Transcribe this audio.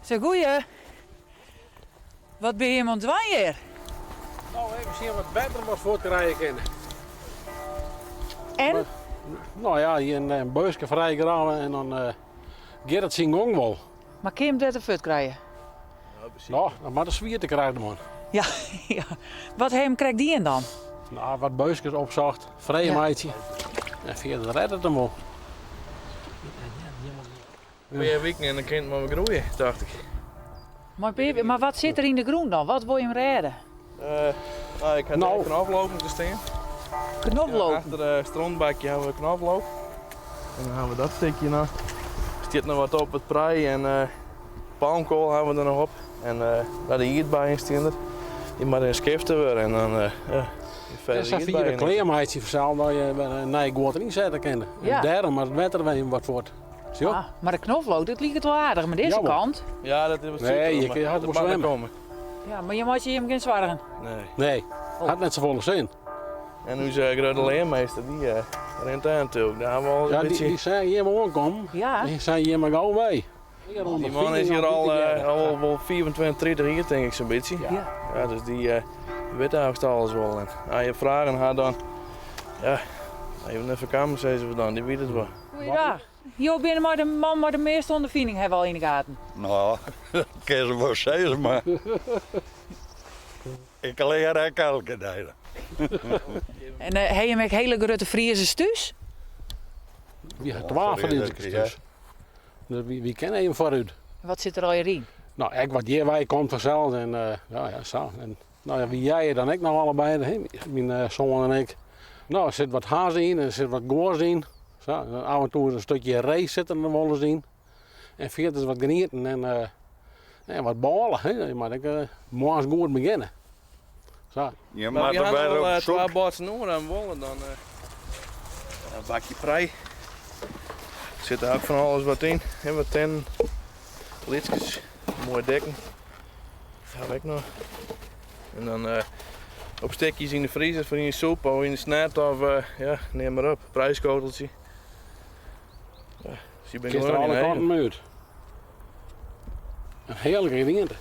Zeg goeie. Wat ben je aan het doen hier? Nou, even zien wat beter wat voor te rijden kunnen. En? Maar, nou ja, hier een buisje vrijgraven en dan gaat het zijn gang wel. Maar kun je hem dat ervoor krijgen? Nou, dan maar de zwier te krijgen man. Ja, ja. Wat hem krijgt die in dan? Nou, wat buisjes opzocht, vrije meidje. En verder redt het hem wel. Weer weken en dan kind maar groeien, dacht ik. Maar wat zit er in de groen dan? Wat wil je hem redden? Nou, ik had Nou. een knoflook moeten staan. Knoflook. Ja, achter het strandbakje hebben we knoflook. En dan hebben we dat stukje nog. Er zit nog wat op het prei en palmkool hebben we er nog op. En daar de hier bij in staan er. Die maar in skiften weer en dan En zo via de kleermeidje verzameld dat je een nieuw goed erin zetten kan. Ja. En daarom maar het wetter weer wat wordt. Zie je? Ah, maar de knoflook, dat ligt wel aardig met deze Jawel. kant. Ja, dat is wat Nee, zoeter, je maar kunt hard dat op mag nog zwemmen. komen. Ja, maar je moet je hem geen zwargen. Nee. Nee, had net zo volle zin. En onze grote leermeester die rent aan natuurlijk. Daar hebben we al Ja, een beetje... die zei hier maar aankomen. Ja. Die zei hier maar gauw bij. Die man is hier al wel 24, 30 jaar denk ik zo'n beetje. Ja. Ja, dus die weet eigenlijk alles wel. En als je vragen had dan, ja, even een vakantie zeggen we dan, die weet het wel. Goeiedag. Jo, ben je maar de man met de meeste ondervinding hebben we al in de gaten. Nou, dat kan ze wel zeggen, maar ik alleen haar elke dag. En heb je met hele grote Friese stuus? Wie had 12 verdienstjes dus. Dus wie kennen hem vooruit? Wat zit er al in? Nou, ik wat hierbij komt vanzelf en ja, zo. En, nou ja, wie jij dan ik nou allebei, hè? Mijn zoon en ik. Nou, er zit wat haas in en er zit wat goors in. Zo, en af en toe een stukje race zit er wel eens in. En verder is wat genieten en wat ballen. Hè? Maar ik morgens goed beginnen. Zo. Je Maar moet we er hadden weer al op twee zoek. bootsen noemen aan wollen, dan een bakje prei. Er zit er ook van alles wat in. En wat ten, litsjes, mooi dekken. Dat heb ik nog. En dan op stekjes in de vriezer voor in je soep of in de snaat of ja, neem maar op. Prijskoteltje. Ja, dus je bent Gisteren gewoon alle in kanten uit. Een heerlijke winter.